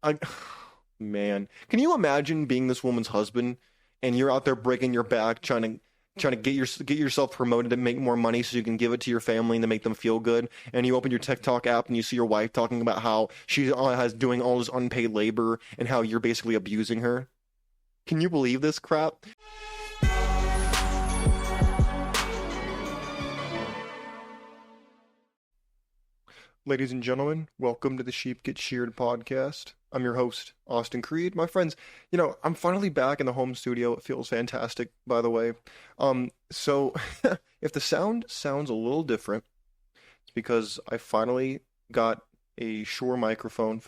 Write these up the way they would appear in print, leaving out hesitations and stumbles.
I, man, can you imagine being this woman's husband and you're out there breaking your back trying to get yourself promoted and make more money so you can give it to your family and to make them feel good, and you open your TikTok app and you see your wife talking about how she has doing all this unpaid labor and how you're basically abusing her? Can you believe this crap? Ladies and gentlemen, welcome to the Sheep Get Sheared Podcast. I'm your host, Austin Creed. My friends, I'm finally back in the home studio. It feels fantastic, by the way. So if the sound sounds a little different, it's because I finally got a Shure microphone.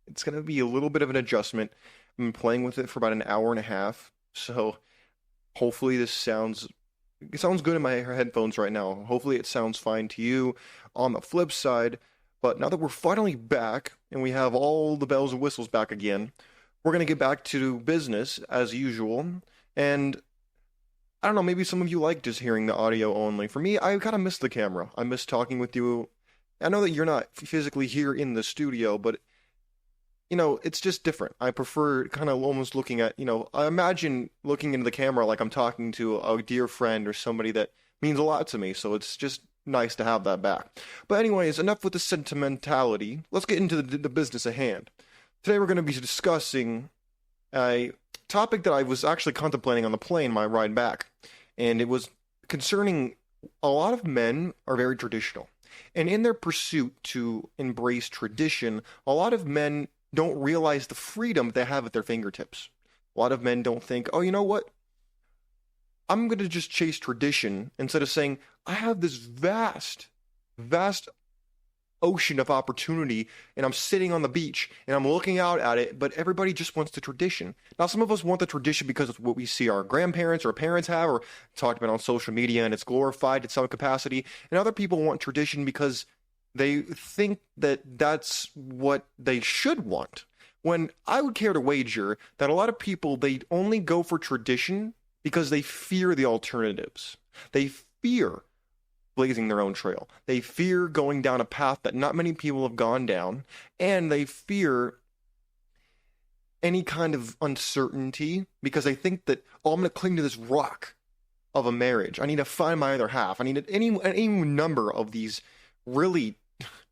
It's going to be a little bit of an adjustment. I've been playing with it for about an hour and a half, so hopefully it sounds good in my headphones right now. Hopefully it sounds fine to you. On the flip side, but now that we're finally back and we have all the bells and whistles back again, we're going to get back to business as usual. And I don't know, maybe some of you like just hearing the audio only. For me, I kind of miss the camera. I miss talking with you. I know that you're not physically here in the studio, but it's just different. I prefer kind of almost looking at, I imagine looking into the camera like I'm talking to a dear friend or somebody that means a lot to me. So it's just nice to have that back. But anyways, enough with the sentimentality. Let's get into the business at hand. Today we're going to be discussing a topic that I was actually contemplating on the plane, my ride back. And it was concerning a lot of men are very traditional. And in their pursuit to embrace tradition, a lot of men don't realize the freedom they have at their fingertips. A lot of men don't think, oh, you know what? I'm going to just chase tradition instead of saying, I have this vast ocean of opportunity and I'm sitting on the beach and I'm looking out at it, but everybody just wants the tradition. Now, some of us want the tradition because of what we see our grandparents or parents have or talked about on social media and it's glorified in some capacity. And other people want tradition because they think that that's what they should want. When I would care to wager that a lot of people, they only go for tradition because they fear the alternatives. They fear blazing their own trail. They fear going down a path that not many people have gone down, and they fear any kind of uncertainty because they think that, oh, I'm going to cling to this rock of a marriage. I need to find my other half. I need any number of these really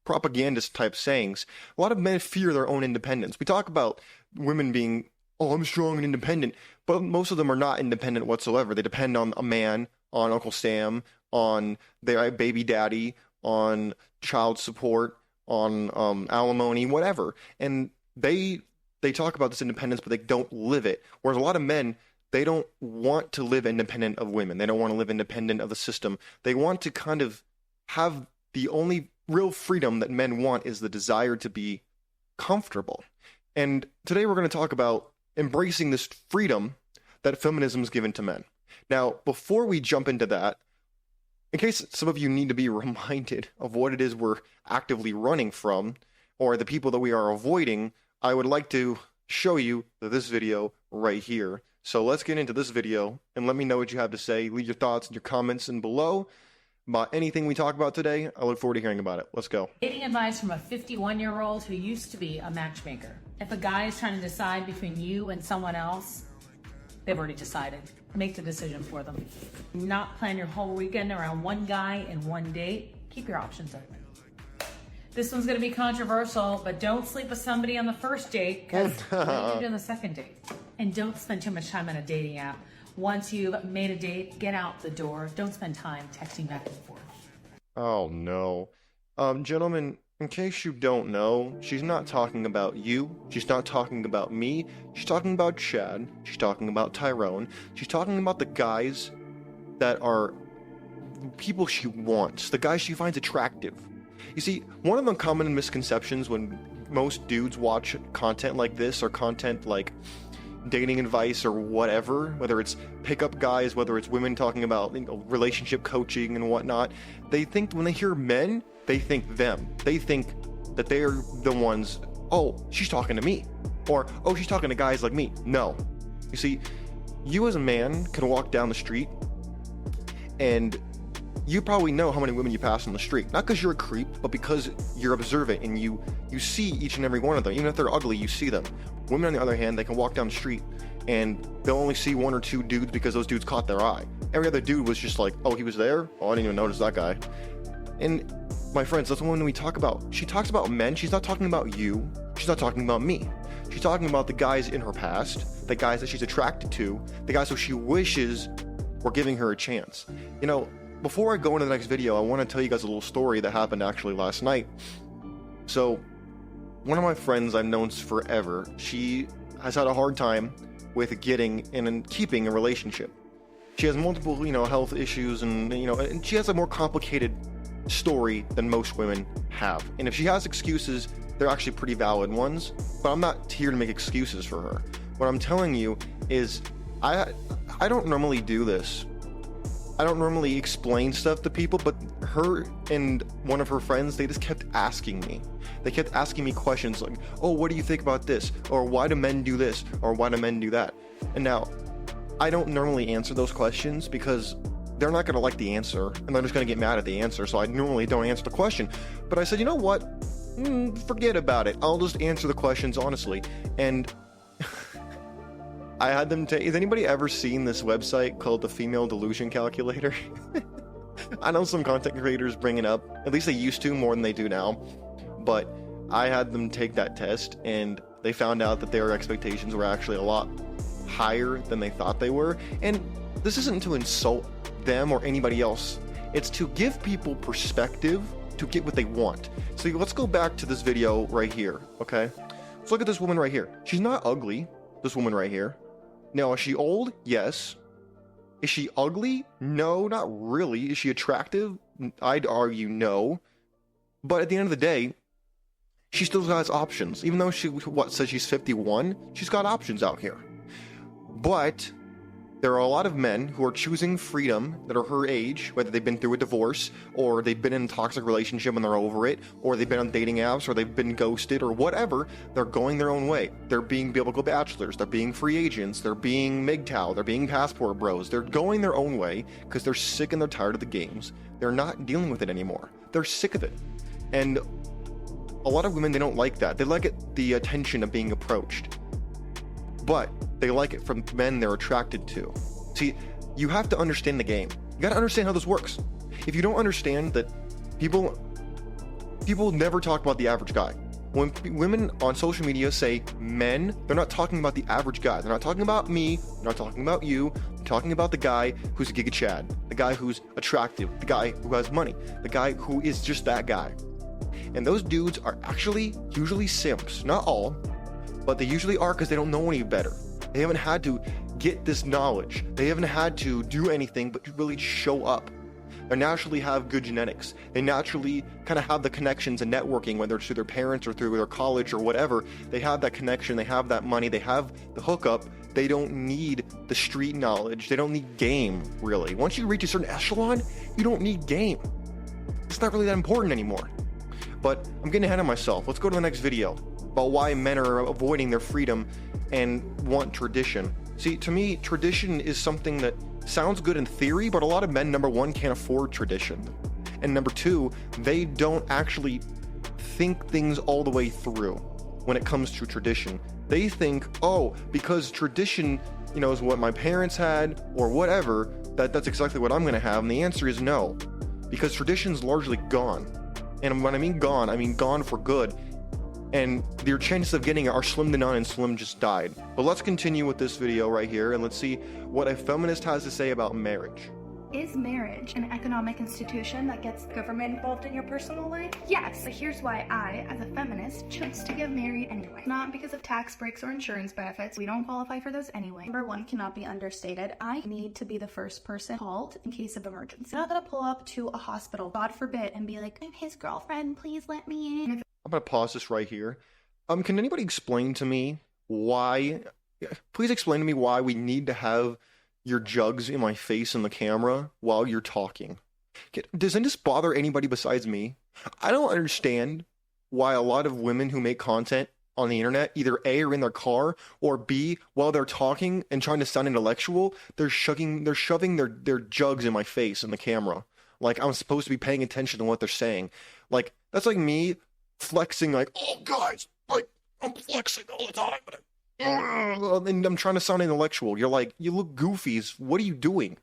propagandist type sayings. A lot of men fear their own independence. We talk about women being, oh, I'm strong and independent, but most of them are not independent whatsoever. They depend on a man, on Uncle Sam, on their baby daddy, on child support, on alimony, whatever. And they talk about this independence, but they don't live it. Whereas a lot of men, they don't want to live independent of women. They don't want to live independent of the system. They want to kind of have the only real freedom that men want is the desire to be comfortable. And today we're going to talk about embracing this freedom that feminism is given to men. Now, before we jump into that, in case some of you need to be reminded of what it is we're actively running from, or the people that we are avoiding, I would like to show you this video right here. So let's get into this video, and let me know what you have to say. Leave your thoughts and your comments in below about anything we talk about today. I look forward to hearing about it. Let's go. Dating advice from a 51-year-old who used to be a matchmaker. If a guy is trying to decide between you and someone else, they've already decided. Make the decision for them. Do not plan your whole weekend around one guy and one date. Keep your options open. This one's going to be controversial, but don't sleep with somebody on the first date because what do you do on the second date? And don't spend too much time on a dating app. Once you've made a date, get out the door. Don't spend time texting back and forth. Oh, no. Gentlemen, in case you don't know, she's not talking about you. She's not talking about me. She's talking about Chad. She's talking about Tyrone. She's talking about the guys that are people she wants, the guys she finds attractive. You see, one of the common misconceptions when most dudes watch content like this, or content like dating advice or whatever, whether it's pickup guys, whether it's women talking about relationship coaching and whatnot, they think when they hear men, they think them. They think that they're the ones, oh, she's talking to me. Or, oh, she's talking to guys like me. No. You see, you as a man can walk down the street and you probably know how many women you pass on the street. Not because you're a creep, but because you're observant and you see each and every one of them. Even if they're ugly, you see them. Women, on the other hand, they can walk down the street and they'll only see one or two dudes because those dudes caught their eye. Every other dude was just like, oh, he was there? Oh, I didn't even notice that guy. And my friends, that's the one we talk about. She talks about men. She's not talking about you. She's not talking about me. She's talking about the guys in her past, the guys that she's attracted to, the guys who she wishes were giving her a chance. You know, before I go into the next video, I want to tell you guys a little story that happened actually last night. So, one of my friends I've known forever, she has had a hard time with getting and keeping a relationship. She has multiple, health issues and she has a more complicated story than most women have. And if she has excuses, they're actually pretty valid ones, but I'm not here to make excuses for her. What I'm telling you is I don't normally do this. I don't normally explain stuff to people, but her and one of her friends, they just kept asking me. They kept asking me questions like, oh, what do you think about this? Or why do men do this? Or why do men do that? And now, I don't normally answer those questions because they're not going to like the answer and they're just going to get mad at the answer. So I normally don't answer the question. But I said, you know what? Forget about it. I'll just answer the questions honestly. And I had them has anybody ever seen this website called the Female Delusion Calculator? I know some content creators bring it up. At least they used to more than they do now. But I had them take that test and they found out that their expectations were actually a lot higher than they thought they were. And this isn't to insult them or anybody else. It's to give people perspective to get what they want. So let's go back to this video right here, okay? Let's look at this woman right here. She's not ugly, this woman right here. Now, is she old? Yes. Is she ugly? No, not really. Is she attractive? I'd argue no. But at the end of the day, she still has options. Even though she says she's 51, she's got options out here. But there are a lot of men who are choosing freedom that are her age, whether they've been through a divorce, or they've been in a toxic relationship and they're over it, or they've been on dating apps, or they've been ghosted, or whatever. They're going their own way. They're being biblical bachelors. They're being free agents. They're being MGTOW. They're being passport bros. They're going their own way because they're sick and they're tired of the games. They're not dealing with it anymore. They're sick of it. And a lot of women, they don't like that. They like the attention of being approached. But they like it from men they're attracted to. See, you have to understand the game. You gotta understand how this works. If you don't understand that people never talk about the average guy. When women on social media say men, they're not talking about the average guy. They're not talking about me. They're not talking about you. They're talking about the guy who's a Giga Chad, the guy who's attractive, the guy who has money, the guy who is just that guy. And those dudes are actually usually simps. Not all, but they usually are because they don't know any better. They haven't had to get this knowledge. They haven't had to do anything but to really show up. They naturally have good genetics. They naturally kind of have the connections and networking, whether it's through their parents or through their college or whatever. They have that connection. They have that money. They have the hookup. They don't need the street knowledge. They don't need game, really. Once you reach a certain echelon, you don't need game. It's not really that important anymore. But I'm getting ahead of myself. Let's go to the next video about why men are avoiding their freedom and want tradition. See, to me, tradition is something that sounds good in theory, but a lot of men, number one, can't afford tradition. And number two, they don't actually think things all the way through when it comes to tradition. They think, oh, because tradition, is what my parents had or whatever, that's exactly what I'm going to have. And the answer is no, because tradition's largely gone. And when I mean gone for good. And your chances of getting it are slim to none, and Slim just died. But let's continue with this video right here, and let's see what a feminist has to say about marriage. Is marriage an economic institution that gets government involved in your personal life? Yes, but here's why I, as a feminist, chose to get married anyway. Not because of tax breaks or insurance benefits. We don't qualify for those anyway. Number one cannot be understated. I need to be the first person called in case of emergency. I'm not gonna pull up to a hospital, God forbid, and be like, I'm his girlfriend, please let me in. I'm going to pause this right here. Can anybody explain to me why, please explain to me why we need to have your jugs in my face in the camera while you're talking? Doesn't this bother anybody besides me? I don't understand why a lot of women who make content on the internet, either A, are in their car, or B, while they're talking and trying to sound intellectual, they're shoving their jugs in my face in the camera. Like I'm supposed to be paying attention to what they're saying. Like that's like me flexing like, oh guys, like I'm flexing all the time, but and I'm trying to sound intellectual. You're like, you look goofies. What are you doing?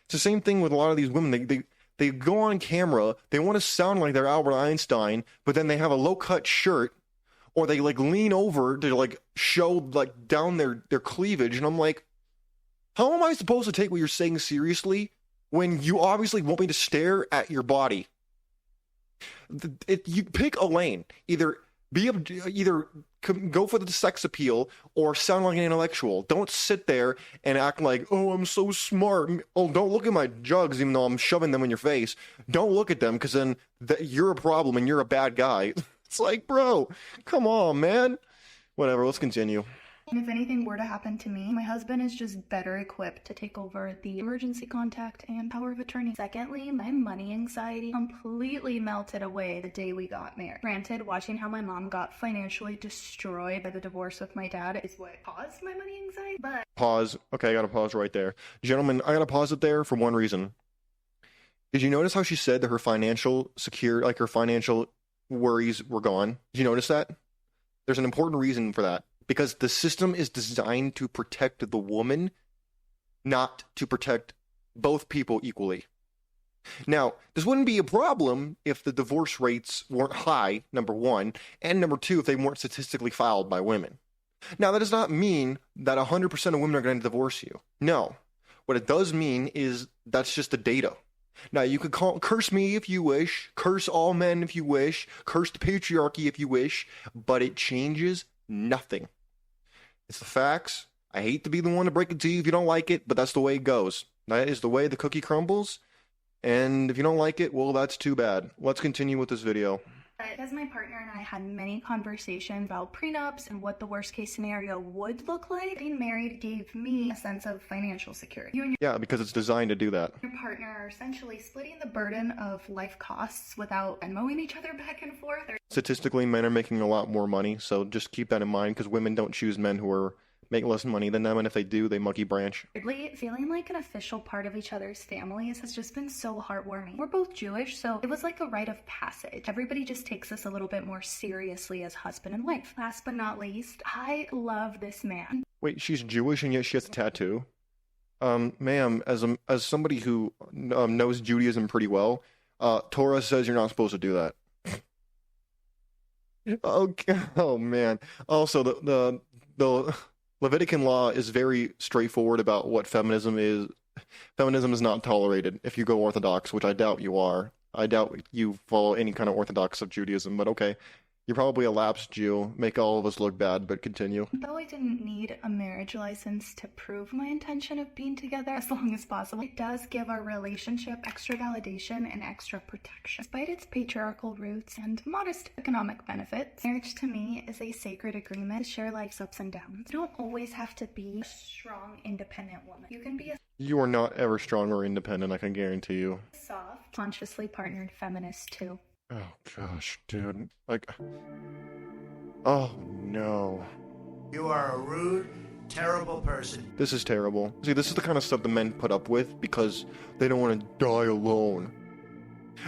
It's the same thing with a lot of these women. They go on camera, they want to sound like they're Albert Einstein, but then they have a low-cut shirt, or they like lean over to like show like down their cleavage, and I'm like, how am I supposed to take what you're saying seriously when you obviously want me to stare at your body? You pick a lane. Either go for the sex appeal or sound like an intellectual. Don't sit there and act like, oh, I'm so smart. Oh, don't look at my jugs even though I'm shoving them in your face. Don't look at them because then you're a problem and you're a bad guy. It's like, bro, come on, man. Whatever, let's continue. And if anything were to happen to me, my husband is just better equipped to take over the emergency contact and power of attorney. Secondly, my money anxiety completely melted away the day we got married. Granted, watching how my mom got financially destroyed by the divorce with my dad is what caused my money anxiety, but... Pause. Okay, I gotta pause right there. Gentlemen, I gotta pause it there for one reason. Did you notice how she said that her financial worries were gone? Did you notice that? There's an important reason for that. Because the system is designed to protect the woman, not to protect both people equally. Now, this wouldn't be a problem if the divorce rates weren't high, number one, and number two, if they weren't statistically filed by women. Now, that does not mean that 100% of women are going to divorce you. No. What it does mean is that's just the data. Now, you could curse me if you wish, curse all men if you wish, curse the patriarchy if you wish, but it changes nothing. It's the facts. I hate to be the one to break it to you if you don't like it, but that's the way it goes. That is the way the cookie crumbles. And if you don't like it, well, that's too bad. Let's continue with this video. As my partner and I had many conversations about prenups and what the worst case scenario would look like, getting married gave me a sense of financial security. Yeah, because it's designed to do that. Your partner are essentially splitting the burden of life costs without mowing each other back and forth. Statistically, men are making a lot more money, so just keep that in mind because women don't choose men who are make less money than them, and if they do, they monkey branch. Weirdly, feeling like an official part of each other's families has just been so heartwarming. We're both Jewish, so it was like a rite of passage. Everybody just takes us a little bit more seriously as husband and wife. Last but not least, I love this man. Wait, she's Jewish and yet she has a tattoo? Ma'am, as somebody who knows Judaism pretty well, Torah says you're not supposed to do that. Okay. Oh man. Also, the Levitican law is very straightforward about what feminism is. Feminism is not tolerated if you go Orthodox, which I doubt you are. I doubt you follow any kind of Orthodox of Judaism, but okay. You're probably a lapsed Jew. Make all of us look bad, but continue. Though I didn't need a marriage license to prove my intention of being together as long as possible, it does give our relationship extra validation and extra protection. Despite its patriarchal roots and modest economic benefits, marriage to me is a sacred agreement to share life's ups and downs. You don't always have to be a strong, independent woman. You can be a You are not ever strong or independent, I can guarantee you. soft, consciously partnered feminist too. Oh gosh, dude. Like, oh no. You are a rude, terrible person. This is terrible. See, this is the kind of stuff the men put up with because they don't want to die alone.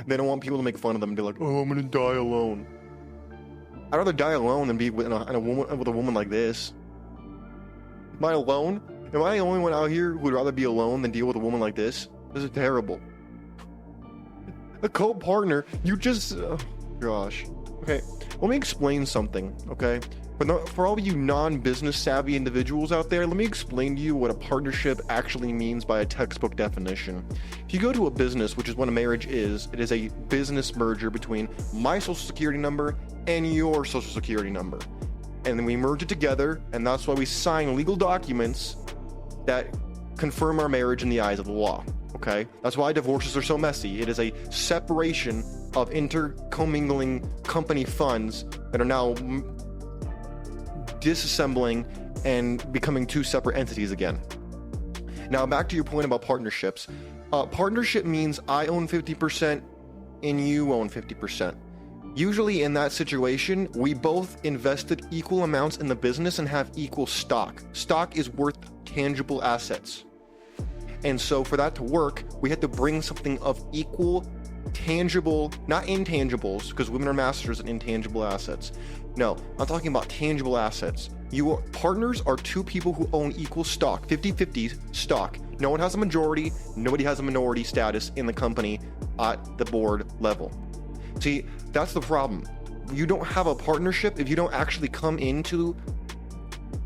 They don't want people to make fun of them and be like, oh, I'm gonna die alone. I'd rather die alone than be with a woman like this. Am I alone? Am I the only one out here who would rather be alone than deal with a woman like this? This is terrible. A co-partner, you just... gosh. Okay, let me explain something, okay? For all of you non-business savvy individuals out there, let me explain to you what a partnership actually means by a textbook definition. If you go to a business, which is what a marriage is, it is a business merger between my social security number and your social security number. And then we merge it together, and that's why we sign legal documents that confirm our marriage in the eyes of the law. Okay, that's why divorces are so messy. It is a separation of intercommingling company funds that are now disassembling and becoming two separate entities again. Now, back to your point about partnerships. Partnership means I own 50% and you own 50%. Usually in that situation, we both invested equal amounts in the business and have equal stock. Stock is worth tangible assets. And so for that to work, we had to bring something of equal, tangible, not intangibles, because women are masters at intangible assets. No, I'm talking about tangible assets. Partners are two people who own equal stock, 50-50 stock. No one has a majority, nobody has a minority status in the company at the board level. See, that's the problem. You don't have a partnership if you don't actually come into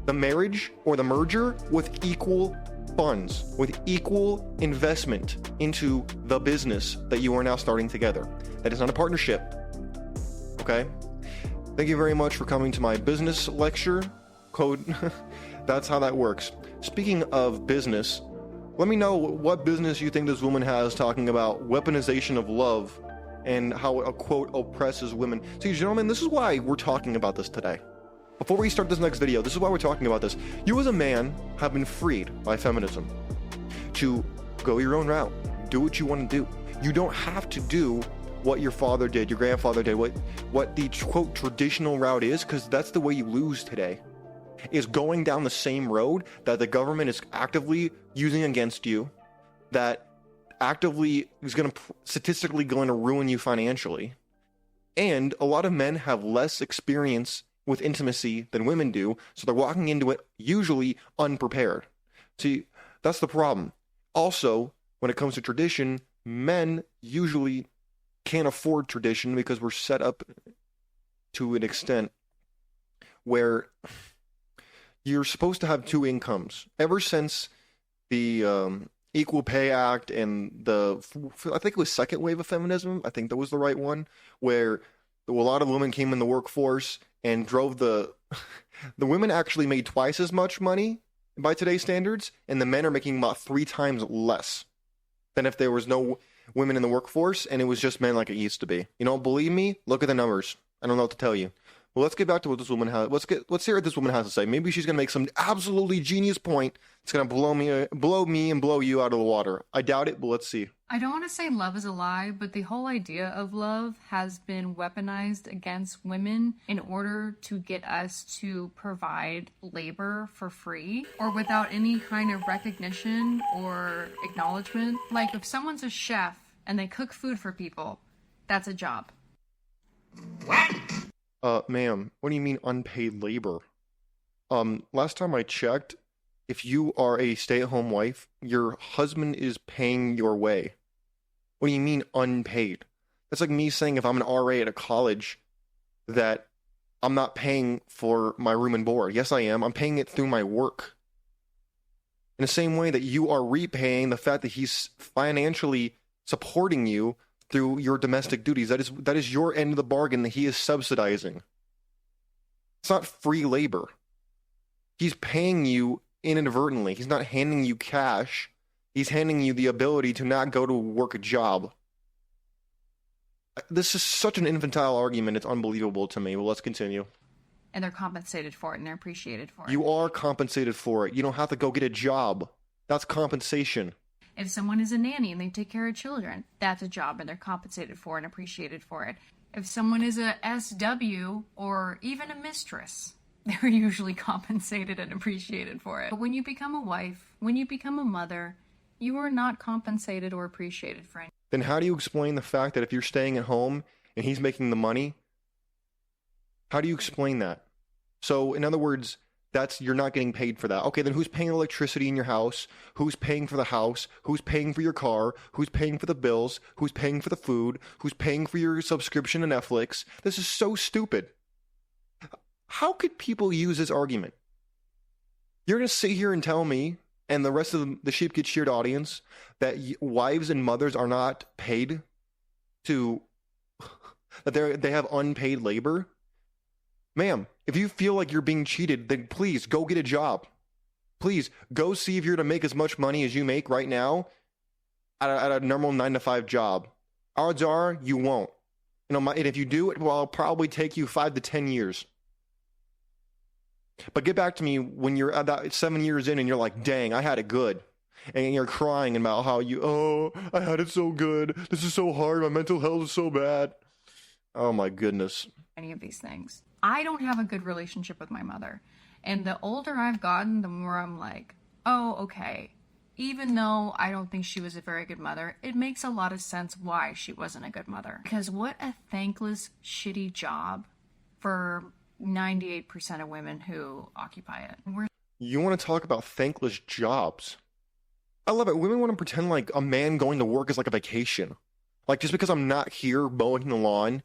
the marriage or the merger with equal funds, with equal investment into the business that you are now starting together. That is not a partnership. Okay? Thank you very much for coming to my business lecture. Code. That's how that works. Speaking of business, let me know what business you think this woman has talking about weaponization of love and how it, quote, oppresses women. See, gentlemen, this is why we're talking about this today. Before we start this next video, this is why we're talking about this. You as a man have been freed by feminism to go your own route. Do what you want to do. You don't have to do what your father did, your grandfather did, what the, quote, traditional route is, because that's the way you lose today, is going down the same road that the government is actively using against you, that actively is statistically going to ruin you financially. And a lot of men have less experience with intimacy than women do, so they're walking into it usually unprepared. See, that's the problem. Also, when it comes to tradition, men usually can't afford tradition because we're set up to an extent where you're supposed to have two incomes. Ever since the Equal Pay Act and I think it was second wave of feminism, I think that was the right one, where a lot of women came in the workforce and drove the women actually made twice as much money by today's standards, and the men are making about 3 times less than if there was no women in the workforce and it was just men like it used to be. You don't believe me? Look at the numbers. I don't know what to tell you. Well, let's get back to what this woman has. Let's hear what this woman has to say. Maybe she's gonna make some absolutely genius point. It's gonna blow me and blow you out of the water. I doubt it, but let's see. I don't want to say love is a lie, but the whole idea of love has been weaponized against women in order to get us to provide labor for free or without any kind of recognition or acknowledgement. Like if someone's a chef and they cook food for people, that's a job. Ma'am, what do you mean unpaid labor? Last time I checked, if you are a stay-at-home wife, your husband is paying your way. What do you mean unpaid? That's like me saying if I'm an RA at a college that I'm not paying for my room and board. Yes, I am. I'm paying it through my work. In the same way that you are repaying the fact that he's financially supporting you through your domestic duties. That is your end of the bargain that he is subsidizing. It's not free labor. He's paying you inadvertently. He's not handing you cash. He's handing you the ability to not go to work a job. This is such an infantile argument. It's unbelievable to me. Well, let's continue. And they're compensated for it and they're appreciated for it. You are compensated for it. You don't have to go get a job. That's compensation. If someone is a nanny and they take care of children, that's a job and they're compensated for and appreciated for it. If someone is a SW or even a mistress, they're usually compensated and appreciated for it. But when you become a wife, when you become a mother, you are not compensated or appreciated for anything. Then how do you explain the fact that if you're staying at home and he's making the money, how do you explain that? So, in other words, you're not getting paid for that. Okay, then who's paying electricity in your house? Who's paying for the house? Who's paying for your car? Who's paying for the bills? Who's paying for the food? Who's paying for your subscription to Netflix? This is so stupid. How could people use this argument? You're going to sit here and tell me and the rest of the Sheep Get Sheared audience that wives and mothers are not paid that they have unpaid labor? Ma'am, if you feel like you're being cheated, then please go get a job. Please go see if you're to make as much money as you make right now at a normal 9-to-5 job. Odds are you won't. And if you do, it'll probably take you 5 to 10 years. But get back to me when you're about 7 years in and you're like, dang, I had it good. And you're crying about how I had it so good. This is so hard. My mental health is so bad. Oh my goodness. Any of these things. I don't have a good relationship with my mother. And the older I've gotten, the more I'm like, oh, okay. Even though I don't think she was a very good mother, it makes a lot of sense why she wasn't a good mother. Because what a thankless, shitty job for 98% of women who occupy it. You want to talk about thankless jobs? I love it. Women want to pretend like a man going to work is like a vacation. Like, just because I'm not here mowing the lawn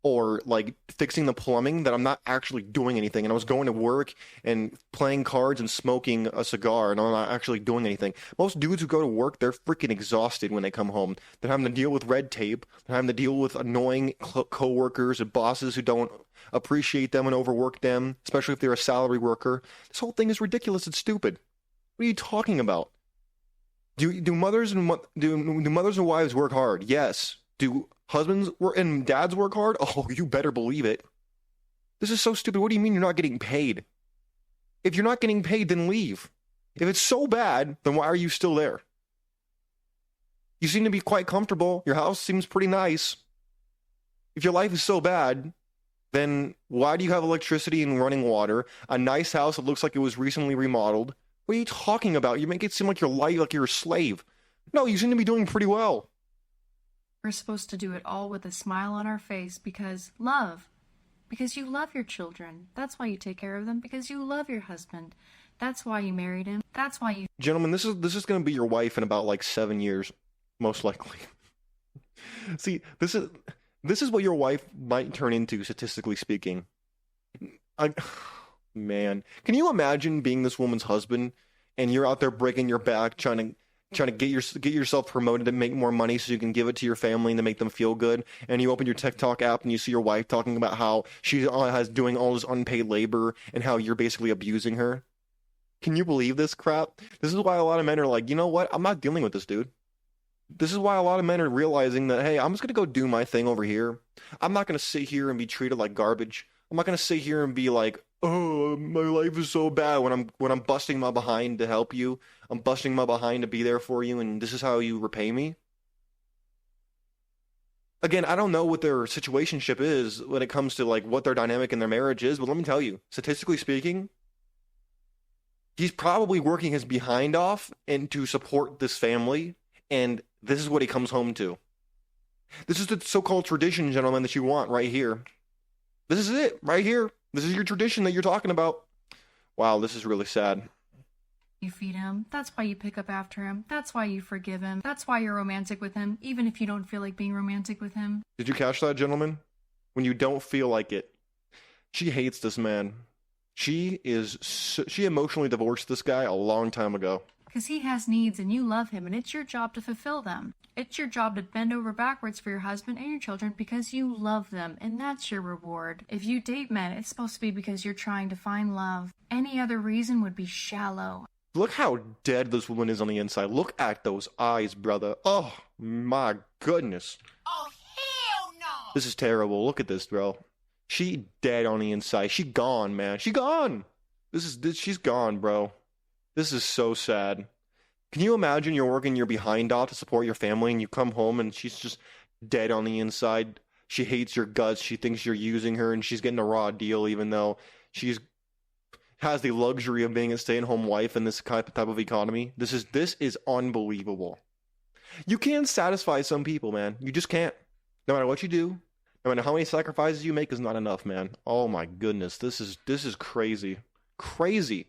or like fixing the plumbing, that I'm not actually doing anything. And I was going to work and playing cards and smoking a cigar, and I'm not actually doing anything. Most dudes who go to work, they're freaking exhausted when they come home. They're having to deal with red tape. They're having to deal with annoying co-workers and bosses who don't appreciate them and overwork them, especially if they're a salary worker. This whole thing is ridiculous and stupid. What are you talking about? Do mothers and wives work hard? Yes. Do husbands and dads work hard? Oh, you better believe it. This is so stupid. What do you mean you're not getting paid? If you're not getting paid, then leave. If it's so bad, then why are you still there? You seem to be quite comfortable. Your house seems pretty nice. If your life is so bad, then why do you have electricity and running water, a nice house that looks like it was recently remodeled? What are you talking about? You make it seem like your life, like you're a slave. No, you seem to be doing pretty well. We're supposed to do it all with a smile on our face because love. Because you love your children. That's why you take care of them. Because you love your husband. That's why you married him. That's why you... Gentlemen, this is going to be your wife in about like 7 years, most likely. See, this is what your wife might turn into, statistically speaking. Man, can you imagine being this woman's husband and you're out there breaking your back trying to get yourself promoted and make more money so you can give it to your family and to make them feel good, and you open your TikTok app and you see your wife talking about how she has doing all this unpaid labor and how you're basically abusing her? Can you believe this crap? This is why a lot of men are like, you know what? I'm not dealing with this dude. This is why a lot of men are realizing that, hey, I'm just going to go do my thing over here. I'm not going to sit here and be treated like garbage. I'm not going to sit here and be like, oh, my life is so bad when I'm busting my behind to help you. I'm busting my behind to be there for you, and this is how you repay me. Again, I don't know what their situationship is when it comes to like what their dynamic in their marriage is, but let me tell you, statistically speaking, he's probably working his behind off and to support this family, and this is what he comes home to. This is the so-called tradition, gentlemen, that you want right here. This is it, right here. This is your tradition that you're talking about. Wow, this is really sad. You feed him. That's why you pick up after him. That's why you forgive him. That's why you're romantic with him, even if you don't feel like being romantic with him. Did you catch that, gentlemen? When you don't feel like it. She hates this man. She emotionally divorced this guy a long time ago. Because he has needs and you love him, and it's your job to fulfill them. It's your job to bend over backwards for your husband and your children because you love them, and that's your reward. If you date men, it's supposed to be because you're trying to find love. Any other reason would be shallow. Look how dead this woman is on the inside. Look at those eyes, brother. Oh, my goodness. Oh, hell no! This is terrible. Look at this, bro. She dead on the inside. She gone, man. She gone. She's gone, bro. This is so sad. Can you imagine you're working your behind off to support your family and you come home and she's just dead on the inside? She hates your guts. She thinks you're using her and she's getting a raw deal even though she's has the luxury of being a stay-at-home wife in this type of economy. This is unbelievable. You can't satisfy some people, man. You just can't. No matter what you do, no matter how many sacrifices you make is not enough, man. Oh my goodness. This is crazy. Crazy.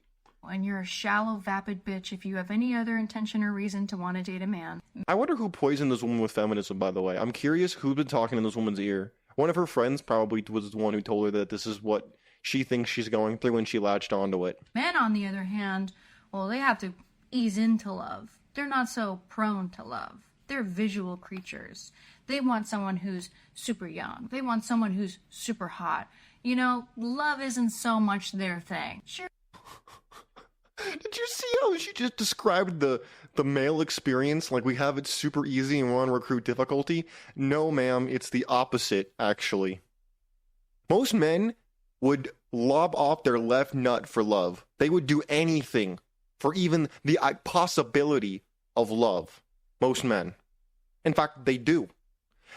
And you're a shallow, vapid bitch if you have any other intention or reason to want to date a man. I wonder who poisoned this woman with feminism, by the way. I'm curious who's been talking in this woman's ear. One of her friends probably was the one who told her that this is what she thinks she's going through when she latched onto it. Men, on the other hand, well, they have to ease into love. They're not so prone to love. They're visual creatures. They want someone who's super young. They want someone who's super hot. You know, love isn't so much their thing. Sure. Did you see how she just described the male experience? Like we have it super easy and we're on recruit difficulty? No, ma'am, it's the opposite, actually. Most men would lob off their left nut for love. They would do anything for even the possibility of love. Most men. In fact, they do.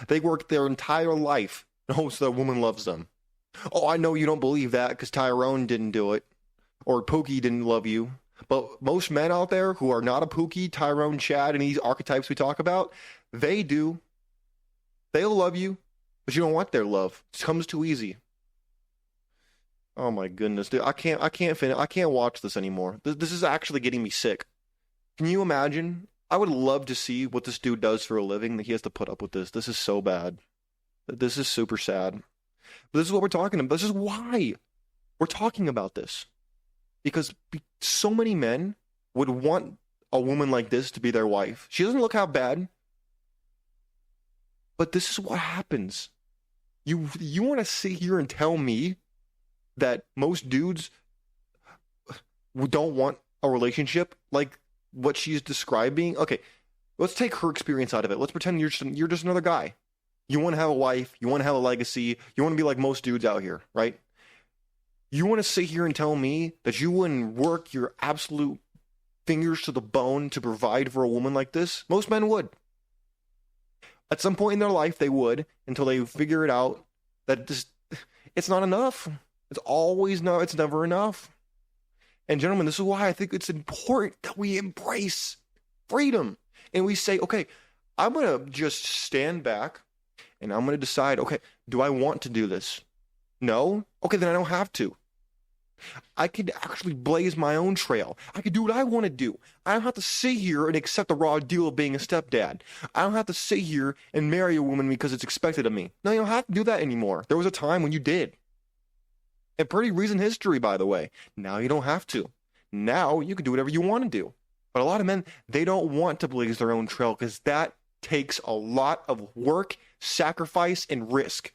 They work their entire life in hopes that a woman loves them. Oh, I know you don't believe that because Tyrone didn't do it. Or Pokey didn't love you. But most men out there who are not a Pookie, Tyrone, Chad, and these archetypes we talk about, they do. They'll love you, but you don't want their love. It comes too easy. Oh my goodness, dude! I can't watch this anymore. This is actually getting me sick. Can you imagine? I would love to see what this dude does for a living, that he has to put up with this. This is so bad. This is super sad. But this is what we're talking about. This is why we're talking about this. Because so many men would want a woman like this to be their wife. She doesn't look half bad. But this is what happens. You want to sit here and tell me that most dudes don't want a relationship like what she's describing? Okay, let's take her experience out of it. Let's pretend you're just another guy. You want to have a wife. You want to have a legacy. You want to be like most dudes out here, right? You want to sit here and tell me that you wouldn't work your absolute fingers to the bone to provide for a woman like this? Most men would. At some point in their life, they would, until they figure it out that it's not enough. It's never enough. And gentlemen, this is why I think it's important that we embrace freedom. And we say, okay, I'm going to just stand back and I'm going to decide, okay, do I want to do this? No? Okay, then I don't have to. I could actually blaze my own trail. I could do what I want to do. I don't have to sit here and accept the raw deal of being a stepdad. I don't have to sit here and marry a woman because it's expected of me. No, you don't have to do that anymore. There was a time when you did. And pretty recent history, by the way. Now you don't have to. Now you can do whatever you want to do. But a lot of men, they don't want to blaze their own trail because that takes a lot of work, sacrifice, and risk.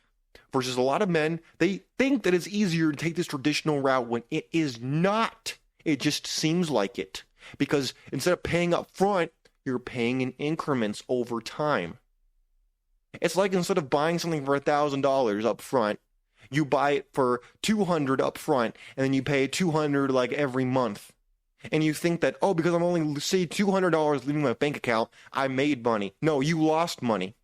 Versus a lot of men, they think that it's easier to take this traditional route when it is not. It just seems like it. Because instead of paying up front, you're paying in increments over time. It's like instead of buying something for $1,000 up front, you buy it for $200 up front, and then you pay $200 like every month. And you think that, oh, because I'm only, say, $200 leaving my bank account, I made money. No, you lost money.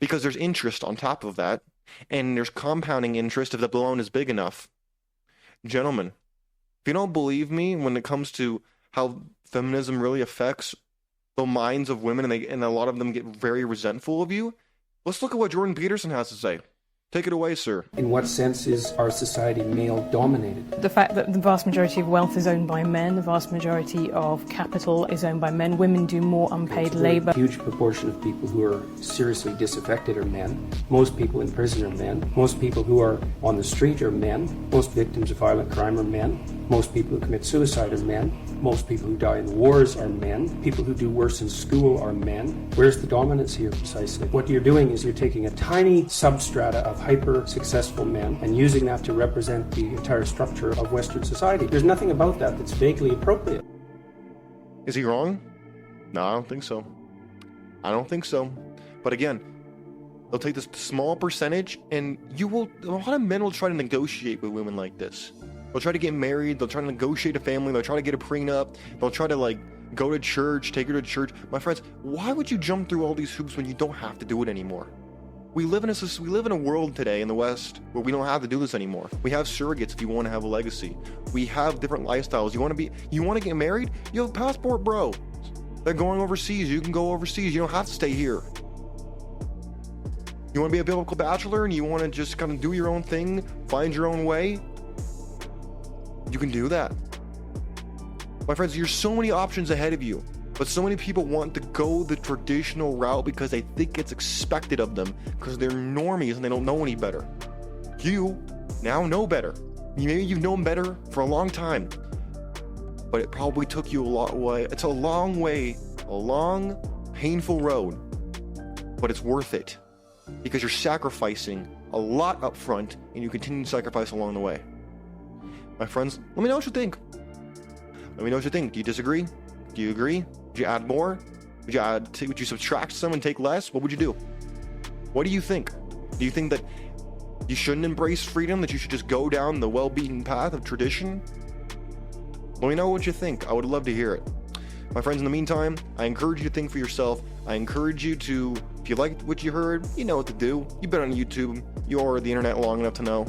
Because there's interest on top of that, and there's compounding interest if the loan is big enough. Gentlemen, if you don't believe me when it comes to how feminism really affects the minds of women, and a lot of them get very resentful of you, let's look at what Jordan Peterson has to say. Take it away, sir. In what sense is our society male-dominated? The fact that the vast majority of wealth is owned by men, the vast majority of capital is owned by men. Women do more unpaid labour. A huge proportion of people who are seriously disaffected are men. Most people in prison are men. Most people who are on the street are men. Most victims of violent crime are men. Most people who commit suicide are men. Most people who die in wars are men. People who do worse in school are men. Where's the dominance here precisely? What you're doing is you're taking a tiny substrata of hyper-successful men and using that to represent the entire structure of Western society. There's nothing about that that's vaguely appropriate. Is he wrong? No, I don't think so. I don't think so. But again, they'll take this small percentage, and a lot of men will try to negotiate with women like this. They'll try to get married, they'll try to negotiate a family, they'll try to get a prenup, they'll try to go to church, take her to church. My friends, why would you jump through all these hoops when you don't have to do it anymore? We live in a world today in the West where we don't have to do this anymore. We have surrogates if you want to have a legacy. We have different lifestyles. You want to get married? You have a passport, bro. They're going overseas. You can go overseas. You don't have to stay here. You want to be a biblical bachelor and you want to just kind of do your own thing, find your own way? You can do that. My friends, there's so many options ahead of you, but so many people want to go the traditional route because they think it's expected of them because they're normies and they don't know any better. You now know better. Maybe you've known better for a long time, but it probably took you a long way. It's a long way, a long, painful road, but it's worth it because you're sacrificing a lot up front and you continue to sacrifice along the way. My friends, let me know what you think. Let me know what you think. Do you disagree? Do you agree? Would you add more? Would you subtract some and take less? What would you do? What do you think? Do you think that you shouldn't embrace freedom, that you should just go down the well-beaten path of tradition? Let me know what you think. I would love to hear it. My friends, in the meantime, I encourage you to think for yourself. I encourage you to, if you liked what you heard, you know what to do. You've been on YouTube. You're the internet long enough to know.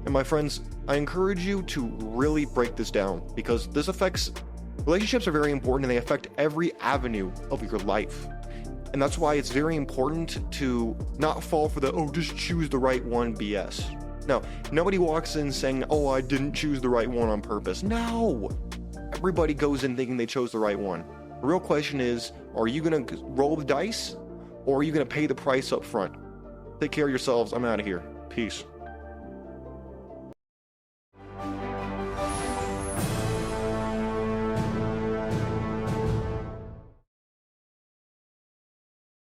And my friends, I encourage you to really break this down, because relationships are very important and they affect every avenue of your life. And that's why it's very important to not fall for just choose the right one BS. No, nobody walks in saying, I didn't choose the right one on purpose. No! Everybody goes in thinking they chose the right one. The real question is, are you going to roll the dice, or are you going to pay the price up front? Take care of yourselves. I'm out of here. Peace.